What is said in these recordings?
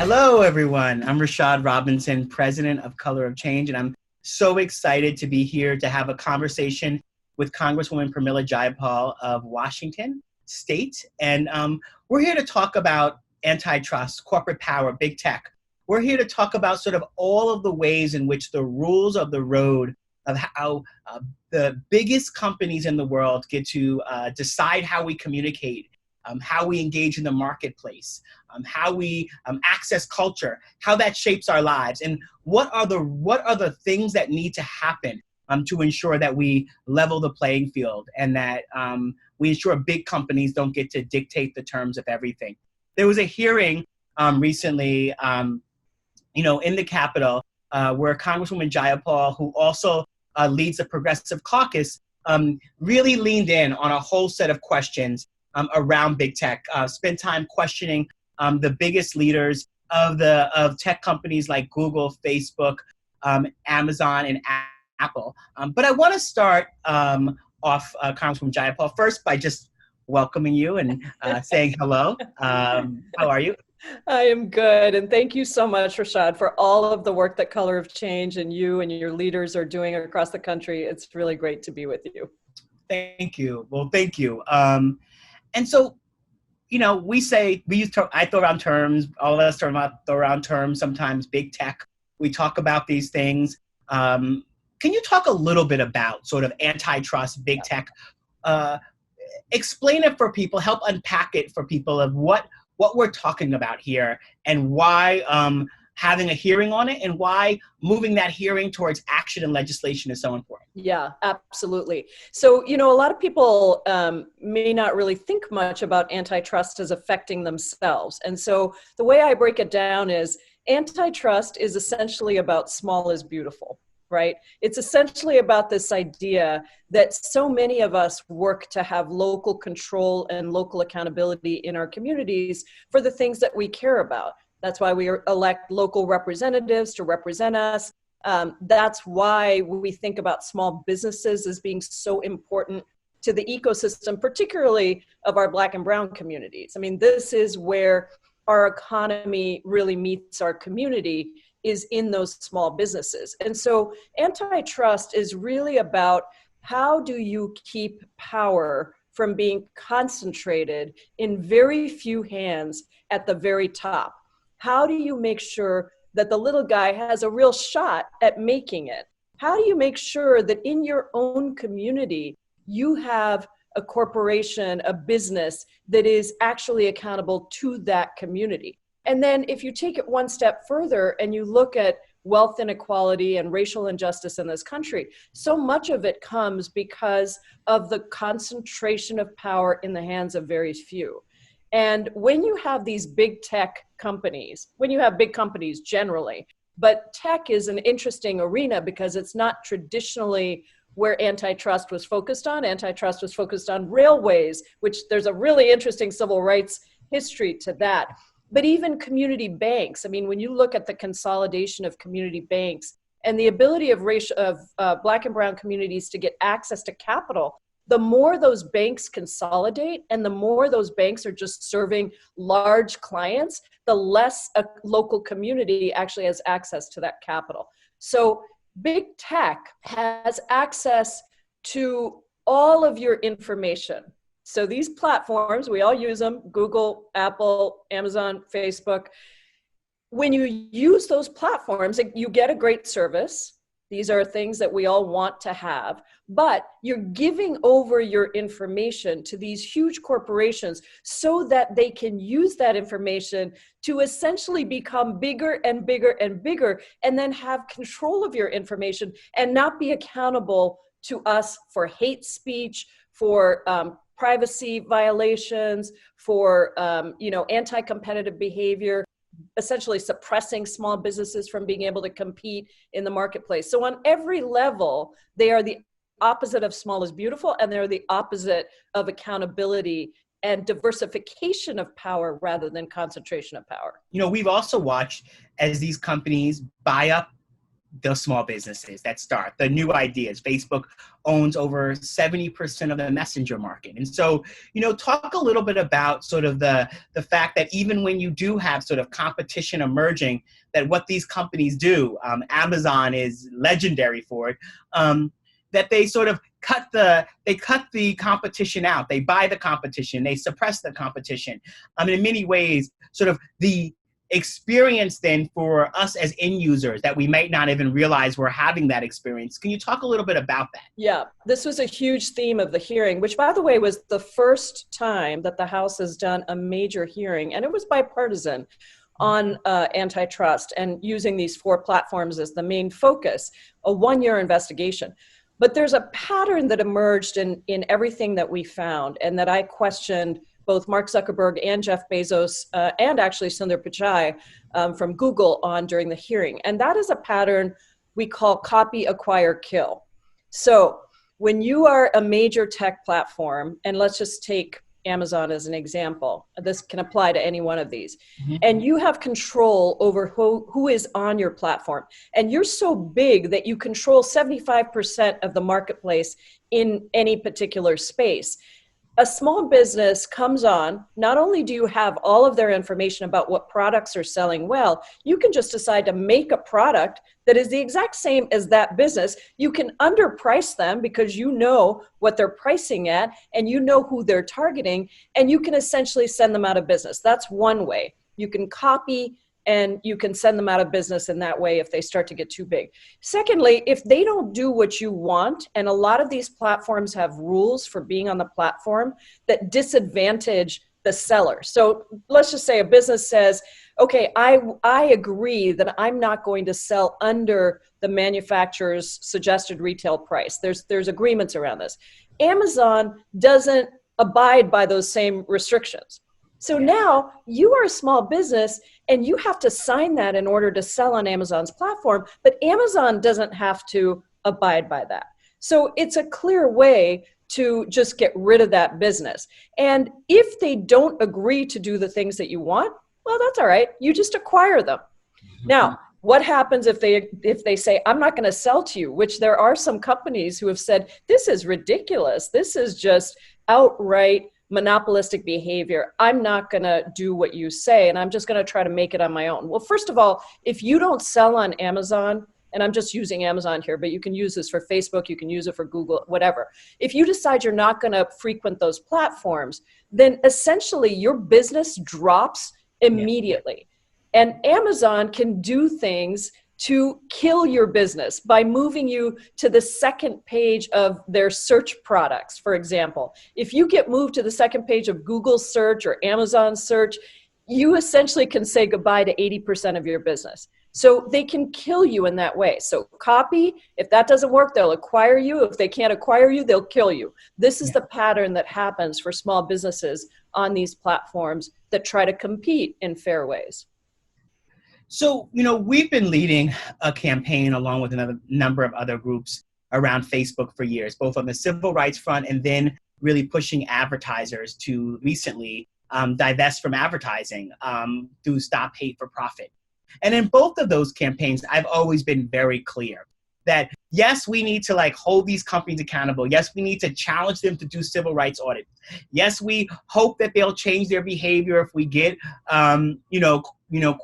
Hello, everyone. I'm Rashad Robinson, president of Color of Change, and I'm so excited to be here to have a conversation with Congresswoman Pramila Jayapal of Washington State. And we're here to talk about antitrust, corporate power, big tech. We're here to talk about sort of all of the ways in which the rules of the road of how the biggest companies in the world get to decide how we communicate, how we engage in the marketplace, how we access culture, how that shapes our lives, and what are the things that need to happen to ensure that we level the playing field and that we ensure big companies don't get to dictate the terms of everything. There was a hearing recently, in the Capitol where Congresswoman Jayapal, who also leads the Progressive Caucus, really leaned in on a whole set of questions around big tech, spent time questioning the biggest leaders of tech companies like Google, Facebook, Amazon, and Apple. But I want to start off, Congresswoman Jayapal, first by just welcoming you and saying hello. How are you? I am good. And thank you so much, Rashad, for all of the work that Color of Change and you and your leaders are doing across the country. It's really great to be with you. Thank you. Well, thank you. And so, I throw around terms, all of us throw around terms, sometimes big tech. We talk about these things. Can you talk a little bit about sort of antitrust, big tech? Explain it for people, help unpack it for people of what we're talking about here and why having a hearing on it and why moving that hearing towards action and legislation is so important. Yeah, absolutely. So, a lot of people may not really think much about antitrust as affecting themselves. And so the way I break it down is antitrust is essentially about small is beautiful, right? It's essentially about this idea that so many of us work to have local control and local accountability in our communities for the things that we care about. That's why we elect local representatives to represent us. That's why we think about small businesses as being so important to the ecosystem, particularly of our Black and Brown communities. I mean, this is where our economy really meets our community, is in those small businesses. And so antitrust is really about how do you keep power from being concentrated in very few hands at the very top? How do you make sure that the little guy has a real shot at making it? How do you make sure that in your own community, you have a corporation, a business that is actually accountable to that community? And then if you take it one step further and you look at wealth inequality and racial injustice in this country, so much of it comes because of the concentration of power in the hands of very few. And when you have these big tech companies, when you have big companies generally, but tech is an interesting arena because it's not traditionally where antitrust was focused on. Antitrust was focused on railways, which there's a really interesting civil rights history to that. But even community banks, I mean, when you look at the consolidation of community banks and the ability of Black and Brown communities to get access to capital, the more those banks consolidate and the more those banks are just serving large clients, the less a local community actually has access to that capital. So big tech has access to all of your information. So these platforms, we all use them, Google, Apple, Amazon, Facebook. When you use those platforms, you get a great service. These are things that we all want to have, but you're giving over your information to these huge corporations so that they can use that information to essentially become bigger and bigger and bigger, and then have control of your information and not be accountable to us for hate speech, for privacy violations, for anti-competitive behavior, essentially suppressing small businesses from being able to compete in the marketplace. So on every level, they are the opposite of small is beautiful, and they're the opposite of accountability and diversification of power rather than concentration of power. We've also watched as these companies buy up the small businesses that start, the new ideas. Facebook owns over 70% of the messenger market. And so, talk a little bit about sort of the fact that even when you do have sort of competition emerging, that what these companies do, Amazon is legendary for it, that they sort of cut the competition out. They buy the competition. They suppress the competition. In many ways, sort of the experience then for us as end users that we might not even realize we're having that experience. Can you talk a little bit about that? Yeah, this was a huge theme of the hearing, which, by the way, was the first time that the House has done a major hearing, and it was bipartisan, on antitrust and using these 4 platforms as the main focus, a 1-year investigation. But there's a pattern that emerged in everything that we found, and that I questioned both Mark Zuckerberg and Jeff Bezos, and actually Sundar Pichai from Google on during the hearing. And that is a pattern we call copy, acquire, kill. So when you are a major tech platform, and let's just take Amazon as an example, this can apply to any one of these, and you have control over who is on your platform, and you're so big that you control 75% of the marketplace in any particular space. A small business comes on, not only do you have all of their information about what products are selling well, you can just decide to make a product that is the exact same as that business. You can underprice them because you know what they're pricing at and you know who they're targeting, and you can essentially send them out of business. That's one way. You can copy and you can send them out of business in that way if they start to get too big. Secondly, if they don't do what you want, and a lot of these platforms have rules for being on the platform that disadvantage the seller. So let's just say a business says, okay, I agree that I'm not going to sell under the manufacturer's suggested retail price. There's agreements around this. Amazon doesn't abide by those same restrictions. So now you are a small business and you have to sign that in order to sell on Amazon's platform, but Amazon doesn't have to abide by that. So it's a clear way to just get rid of that business. And if they don't agree to do the things that you want, well, that's all right. You just acquire them. Now, what happens if they say, I'm not going to sell to you, which there are some companies who have said, this is ridiculous. This is just outright monopolistic behavior. I'm not going to do what you say, and I'm just going to try to make it on my own. Well, first of all, if you don't sell on Amazon, and I'm just using Amazon here, but you can use this for Facebook, you can use it for Google, whatever. If you decide you're not going to frequent those platforms, then essentially your business drops immediately. And Amazon can do things to kill your business by moving you to the second page of their search products, for example. If you get moved to the second page of Google search or Amazon search, you essentially can say goodbye to 80% of your business. So they can kill you in that way. So copy, if that doesn't work, they'll acquire you. If they can't acquire you, they'll kill you. This is the pattern that happens for small businesses on these platforms that try to compete in fair ways. So, we've been leading a campaign along with another number of other groups around Facebook for years, both on the civil rights front and then really pushing advertisers to recently divest from advertising through Stop Hate for Profit. And in both of those campaigns, I've always been very clear that, yes, we need to hold these companies accountable. Yes, we need to challenge them to do civil rights audits. Yes, we hope that they'll change their behavior if we get,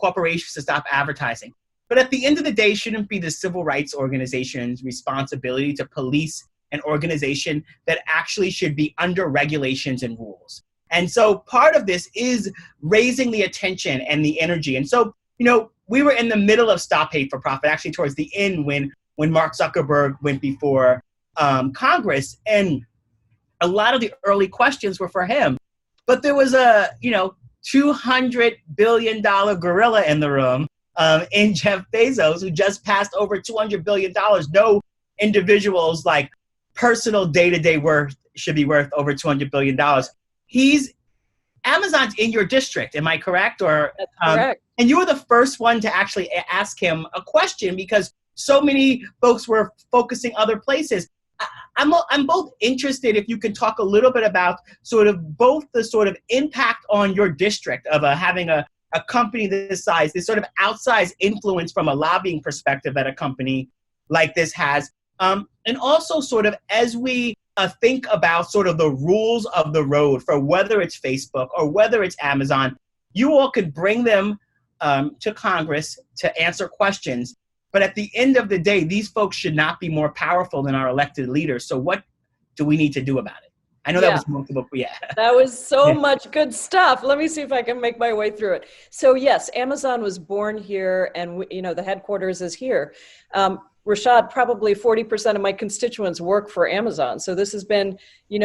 corporations to stop advertising. But at the end of the day, it shouldn't be the civil rights organization's responsibility to police an organization that actually should be under regulations and rules. And so part of this is raising the attention and the energy. And so, we were in the middle of Stop Hate for Profit, actually towards the end when Mark Zuckerberg went before Congress, and a lot of the early questions were for him. But there was a, $200 billion gorilla in the room in Jeff Bezos, who just passed over $200 billion. No individual's personal day-to-day worth should be worth over $200 billion. Amazon's in your district, am I correct? Or that's correct. And you were the first one to actually ask him a question because so many folks were focusing other places. I'm both interested if you could talk a little bit about sort of both the sort of impact on your district of having a a company this size, this sort of outsized influence from a lobbying perspective that a company like this has. And also sort of as we think about sort of the rules of the road for whether it's Facebook or whether it's Amazon, you all could bring them to Congress to answer questions. But at the end of the day, these folks should not be more powerful than our elected leaders. So what do we need to do about it? I know that was multiple, That was so much good stuff. Let me see if I can make my way through it. So yes, Amazon was born here, and the headquarters is here. Rashad, probably 40% of my constituents work for Amazon. So this has been,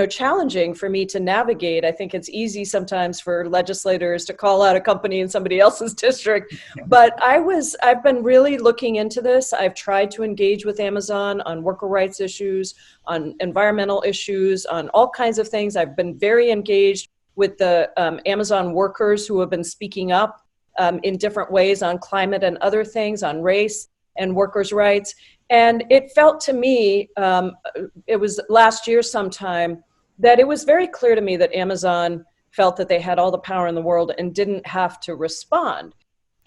challenging for me to navigate. I think it's easy sometimes for legislators to call out a company in somebody else's district. But I've been really looking into this. I've tried to engage with Amazon on worker rights issues, on environmental issues, on all kinds of things. I've been very engaged with the Amazon workers who have been speaking up in different ways on climate and other things, on race and workers' rights. And it felt to me, it was last year sometime, that it was very clear to me that Amazon felt that they had all the power in the world and didn't have to respond.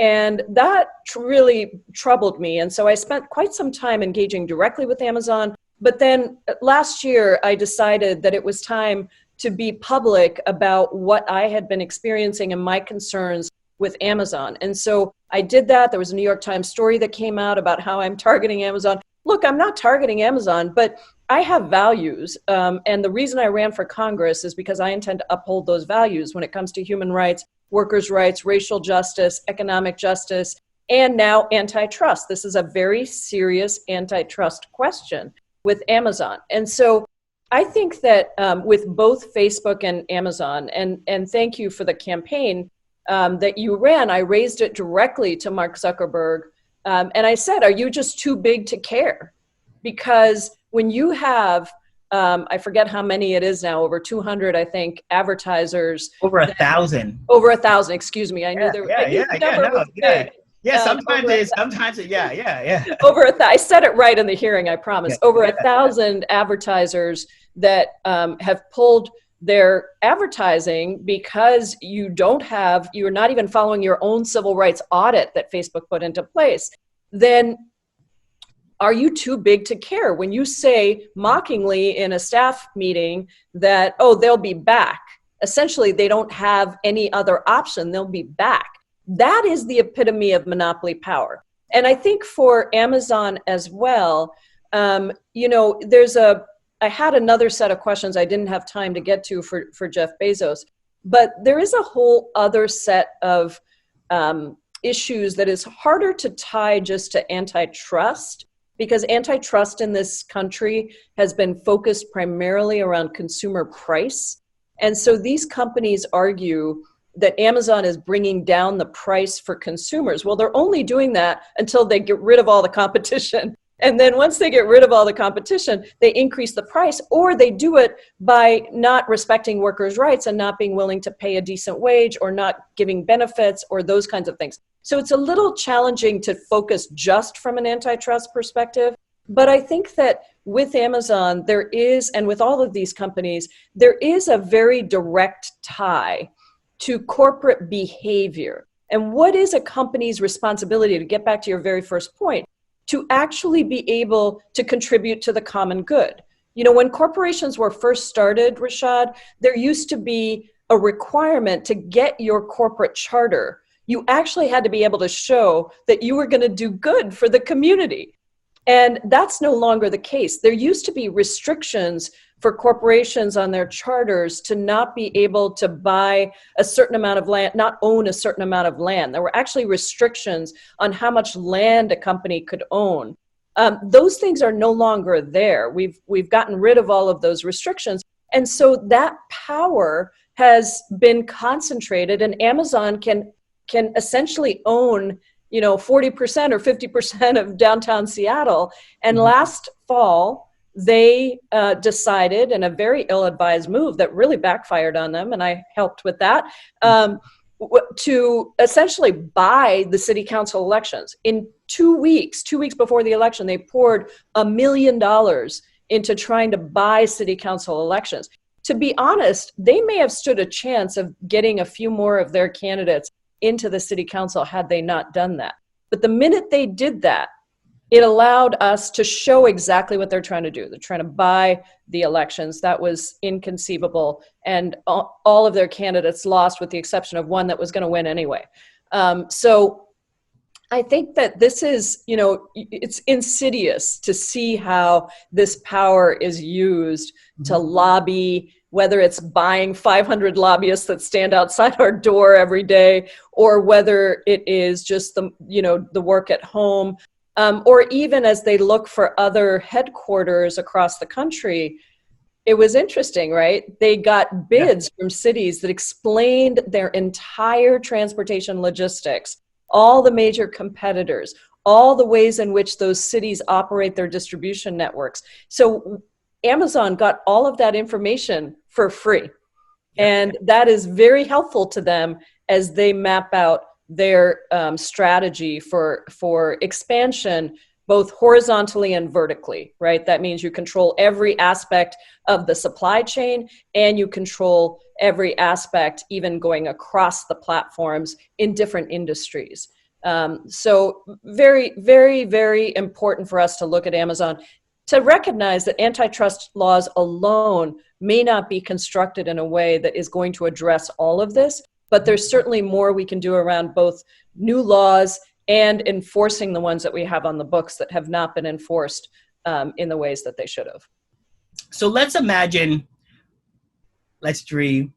And that really troubled me. And so I spent quite some time engaging directly with Amazon. But then last year, I decided that it was time to be public about what I had been experiencing and my concerns with Amazon. And so I did that. There was a New York Times story that came out about how I'm targeting Amazon. Look, I'm not targeting Amazon, but I have values. And the reason I ran for Congress is because I intend to uphold those values when it comes to human rights, workers' rights, racial justice, economic justice, and now antitrust. This is a very serious antitrust question with Amazon. And so I think that with both Facebook and Amazon, and thank you for the campaign that you ran, I raised it directly to Mark Zuckerberg. And I said, are you just too big to care? Because when you have, I forget how many it is now, over 200, I think, advertisers. Over 1,000. Over 1,000, excuse me. I knew there was sometimes, yeah. I said it right in the hearing, I promise. Over 1,000 advertisers that have pulled their advertising because you're not even following your own civil rights audit that Facebook put into place. Then are you too big to care? When you say mockingly in a staff meeting that, they'll be back, essentially they don't have any other option, they'll be back. That is the epitome of monopoly power. And I think for Amazon as well, I had another set of questions I didn't have time to get to for Jeff Bezos, but there is a whole other set of issues that is harder to tie just to antitrust, because antitrust in this country has been focused primarily around consumer price. And so these companies argue that Amazon is bringing down the price for consumers. Well, they're only doing that until they get rid of all the competition. And then once they get rid of all the competition, they increase the price, or they do it by not respecting workers' rights and not being willing to pay a decent wage or not giving benefits or those kinds of things. So it's a little challenging to focus just from an antitrust perspective. But I think that with Amazon, there is, and with all of these companies, there is a very direct tie to corporate behavior. And what is a company's responsibility, to get back to your very first point, to actually be able to contribute to the common good? When corporations were first started, Rashad, there used to be a requirement to get your corporate charter. You actually had to be able to show that you were going to do good for the community. And that's no longer the case. There used to be restrictions for corporations on their charters to not be able to buy a certain amount of land, not own a certain amount of land. There were actually restrictions on how much land a company could own. Those things are no longer there. We've gotten rid of all of those restrictions. And so that power has been concentrated, and Amazon can essentially own 40% or 50% of downtown Seattle. And last fall, they decided, in a very ill-advised move that really backfired on them, and I helped with that, to essentially buy the city council elections. In 2 weeks before the election, they poured $1 million into trying to buy city council elections. To be honest, they may have stood a chance of getting a few more of their candidates into the city council had they not done that. But the minute they did that, it allowed us to show exactly what they're trying to do. They're trying to buy the elections. That was inconceivable. And all of their candidates lost with the exception of one that was going to win anyway. So I think that this is, it's insidious to see how this power is used to lobby, whether it's buying 500 lobbyists that stand outside our door every day, or whether it is just the work at home. Or even as they look for other headquarters across the country, it was interesting, right? They got bids from cities that explained their entire transportation logistics, all the major competitors, all the ways in which those cities operate their distribution networks. So Amazon got all of that information for free. And that is very helpful to them as they map out their strategy for expansion, both horizontally and vertically, right? That means you control every aspect of the supply chain and you control every aspect, even going across the platforms in different industries. So very, very, very important for us to look at Amazon, to recognize that antitrust laws alone may not be constructed in a way that is going to address all of this. But there's certainly more we can do around both new laws and enforcing the ones that we have on the books that have not been enforced in the ways that they should have. So let's imagine, let's dream,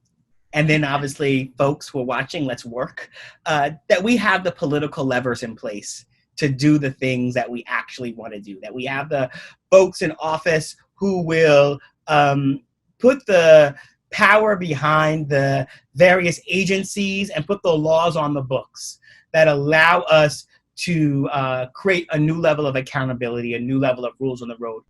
and then obviously folks who are watching, let's work, that we have the political levers in place to do the things that we actually want to do, that we have the folks in office who will put the power behind the various agencies and put the laws on the books that allow us to create a new level of accountability, a new level of rules on the road.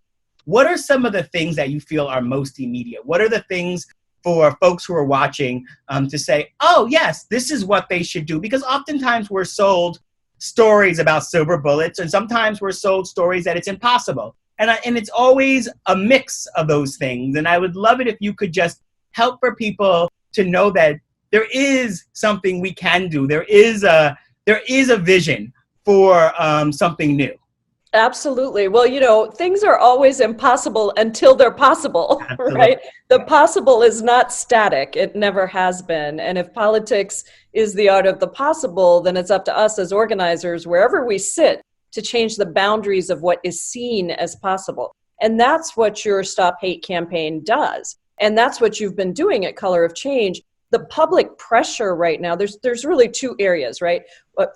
What are some of the things that you feel are most immediate? What are the things for folks who are watching to say, oh, yes, this is what they should do? Because oftentimes we're sold stories about silver bullets, and sometimes we're sold stories that it's impossible. And it's always a mix of those things. And I would love it if you could just help for people to know that there is something we can do. There is a vision for something new. Absolutely. Well, things are always impossible until they're possible, Absolutely. right? The possible is not static. It never has been. And if politics is the art of the possible, then it's up to us as organizers, wherever we sit, to change the boundaries of what is seen as possible. And that's what your Stop Hate campaign does. And that's what you've been doing at Color of Change. The public pressure right now, there's really two areas, right?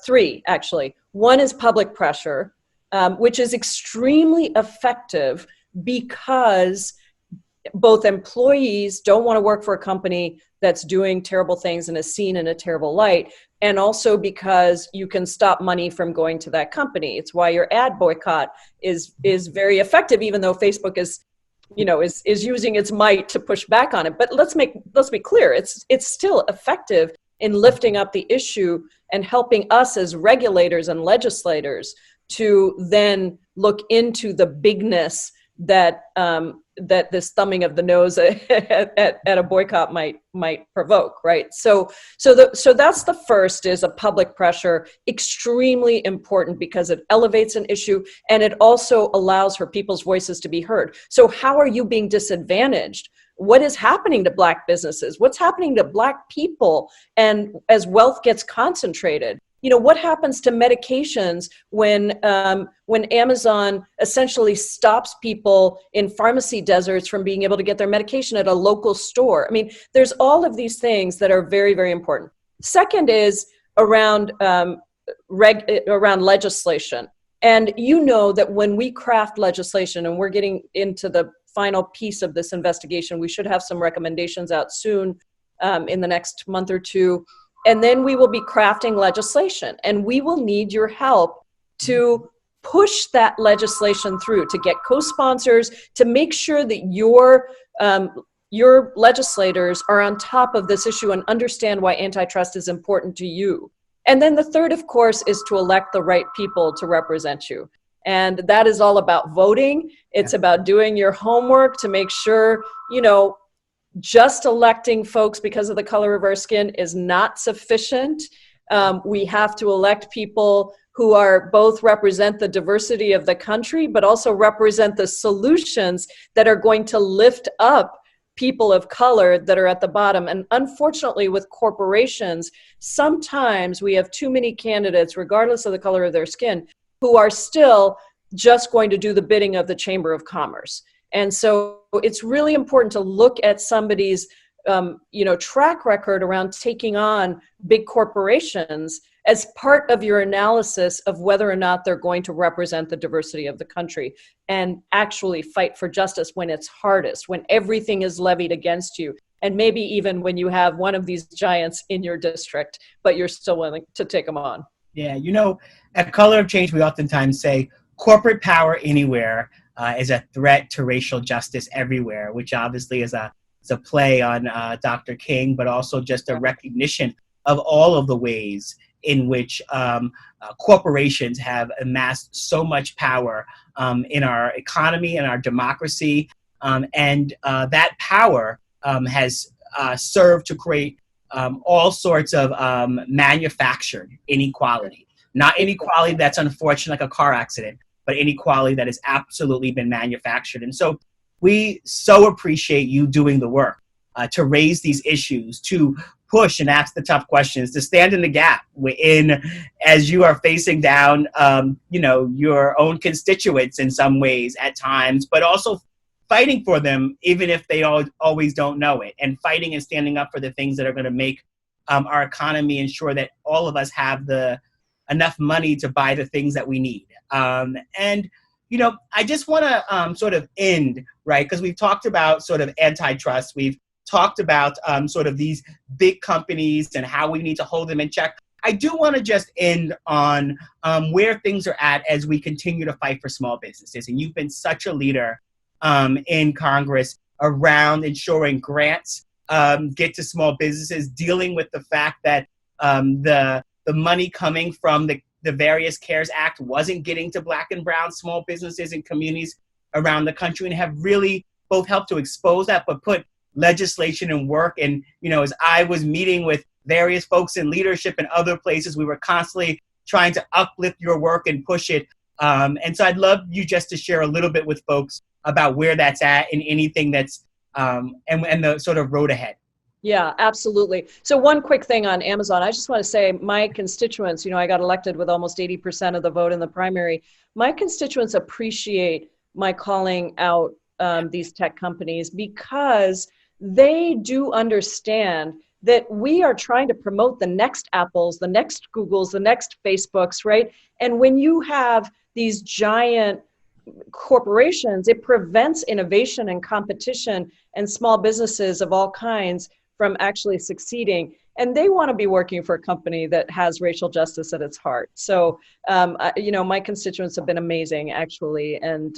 Three, actually. One is public pressure, which is extremely effective because both employees don't want to work for a company that's doing terrible things and is seen in a terrible light, and also because you can stop money from going to that company. It's why your ad boycott is very effective, even though Facebook is using its might to push back on it. But let's be clear, it's still effective in lifting up the issue and helping us as regulators and legislators to then look into the bigness that that this thumbing of the nose at a boycott might provoke, right? So that's the first, is a public pressure, extremely important because it elevates an issue and it also allows for people's voices to be heard. So how are you being disadvantaged? What is happening to Black businesses? What's happening to Black people? And as wealth gets concentrated, what happens to medications when Amazon essentially stops people in pharmacy deserts from being able to get their medication at a local store? I mean, there's all of these things that are very, very important. Second is around legislation. And that when we craft legislation, and we're getting into the final piece of this investigation, we should have some recommendations out soon in the next month or two. And then we will be crafting legislation, and we will need your help to push that legislation through, to get co-sponsors, to make sure that your legislators are on top of this issue and understand why antitrust is important to you. And then the third, of course, is to elect the right people to represent you. And that is all about voting. It's about doing your homework to make sure, just electing folks because of the color of our skin is not sufficient. We have to elect people who are both represent the diversity of the country, but also represent the solutions that are going to lift up people of color that are at the bottom. And unfortunately, with corporations, sometimes we have too many candidates, regardless of the color of their skin, who are still just going to do the bidding of the Chamber of Commerce. And so it's really important to look at somebody's track record around taking on big corporations as part of your analysis of whether or not they're going to represent the diversity of the country and actually fight for justice when it's hardest, when everything is levied against you, and maybe even when you have one of these giants in your district, but you're still willing to take them on. Yeah, at Color of Change, we oftentimes say corporate power anywhere is a threat to racial justice everywhere, which obviously is a play on Dr. King, but also just a recognition of all of the ways in which corporations have amassed so much power in our economy and our democracy. And that power has served to create all sorts of manufactured inequality. Not inequality that's unfortunate, like a car accident, but inequality that has absolutely been manufactured. And so we so appreciate you doing the work to raise these issues, to push and ask the tough questions, to stand in the gap as you are facing down, your own constituents in some ways at times, but also fighting for them, even if they always don't know it, and fighting and standing up for the things that are going to make our economy ensure that all of us have enough money to buy the things that we need. I just want to sort of end, right? Because we've talked about sort of antitrust. We've talked about sort of these big companies and how we need to hold them in check. I do want to just end on where things are at as we continue to fight for small businesses. And you've been such a leader in Congress around ensuring grants get to small businesses, dealing with the fact that the money coming from the various CARES Act wasn't getting to Black and brown small businesses and communities around the country, and have really both helped to expose that, but put legislation and work. And, as I was meeting with various folks in leadership and other places, we were constantly trying to uplift your work and push it. And so I'd love you just to share a little bit with folks about where that's at and anything that's, and the sort of road ahead. Yeah, absolutely. So one quick thing on Amazon. I just want to say my constituents, I got elected with almost 80% of the vote in the primary. My constituents appreciate my calling out these tech companies because they do understand that we are trying to promote the next Apples, the next Googles, the next Facebooks, right? And when you have these giant corporations, it prevents innovation and competition and small businesses of all kinds from actually succeeding. And they want to be working for a company that has racial justice at its heart. So, my constituents have been amazing, actually, and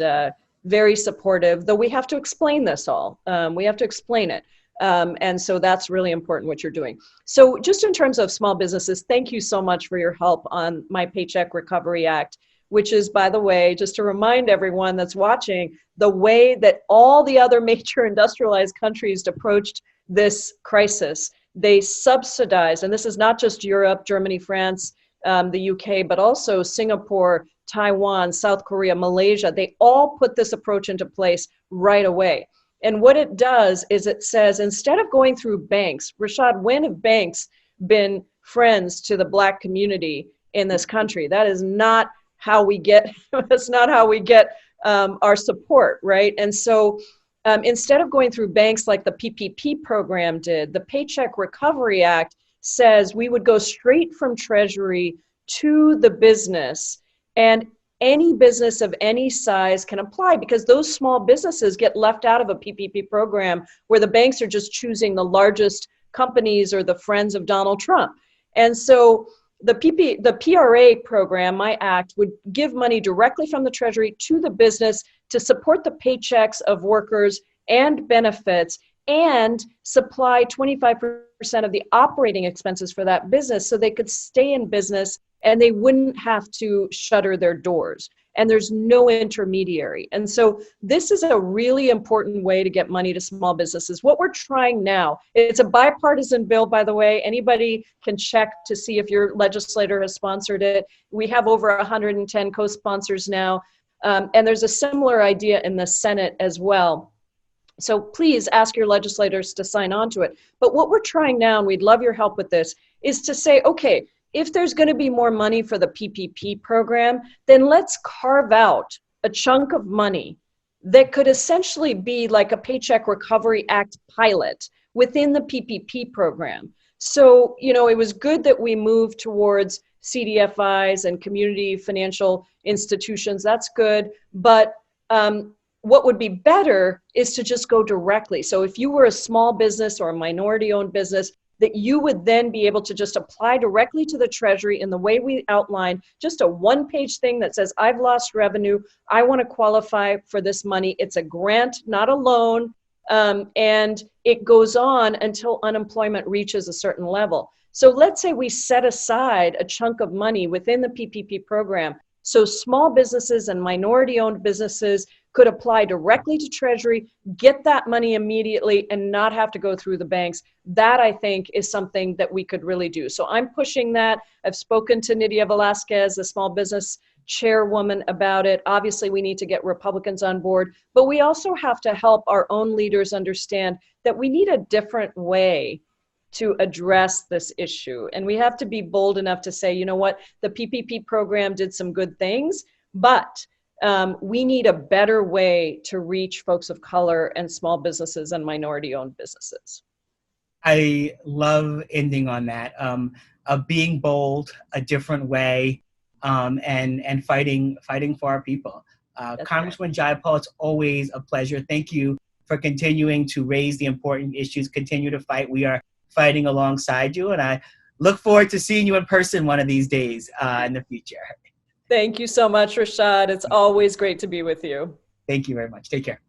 very supportive, though we have to explain this all. We have to explain it. And so that's really important what you're doing. So just in terms of small businesses, thank you so much for your help on my Paycheck Recovery Act, which is, by the way, just to remind everyone that's watching, the way that all the other major industrialized countries approached this crisis. They subsidized, and this is not just Europe, Germany, France, the UK, but also Singapore, Taiwan, South Korea, Malaysia. They all put this approach into place right away. And what it does is it says, instead of going through banks, Rashad, when have banks been friends to the Black community in this country? That is not how we get, that's not how we get our support, right? And so instead of going through banks like the PPP program did, the Paycheck Recovery Act says we would go straight from Treasury to the business, and any business of any size can apply, because those small businesses get left out of a PPP program where the banks are just choosing the largest companies or the friends of Donald Trump. And so the PRA program, my act, would give money directly from the Treasury to the business to support the paychecks of workers and benefits, and supply 25% of the operating expenses for that business so they could stay in business and they wouldn't have to shutter their doors. and there's no intermediary. And so this is a really important way to get money to small businesses. What we're trying now, it's a bipartisan bill, by the way. Anybody can check to see if your legislator has sponsored it. We have over 110 co-sponsors now, and there's a similar idea in the Senate as well. So please ask your legislators to sign on to it. But what we're trying now, and we'd love your help with this, is to say, okay, if there's going to be more money for the PPP program, then let's carve out a chunk of money that could essentially be like a Paycheck Recovery Act pilot within the PPP program. So, you know, it was good that we moved towards CDFIs and community financial institutions. That's good. But what would be better is to just go directly. So if you were a small business or a minority-owned business, that you would then be able to just apply directly to the Treasury in the way we outlined, just a one-page thing that says, I've lost revenue, I want to qualify for this money. It's a grant, not a loan, and it goes on until unemployment reaches a certain level. So let's say we set aside a chunk of money within the PPP program, so small businesses and minority-owned businesses could apply directly to Treasury, get that money immediately, and not have to go through the banks. That, I think, is something that we could really do. So I'm pushing that. I've spoken to Nydia Velasquez, the small business chairwoman, about it. Obviously, we need to get Republicans on board, but we also have to help our own leaders understand that we need a different way to address this issue. And we have to be bold enough to say, you know what, the PPP program did some good things, but we need a better way to reach folks of color and small businesses and minority-owned businesses. I love ending on that, of being bold, a different way, and fighting for our people. Congresswoman Jayapal, it's always a pleasure. Thank you for continuing to raise the important issues, continue to fight. We are fighting alongside you, and I look forward to seeing you in person one of these days in the future. Thank you so much, Rashad. It's always great to be with you. Thank you very much. Take care.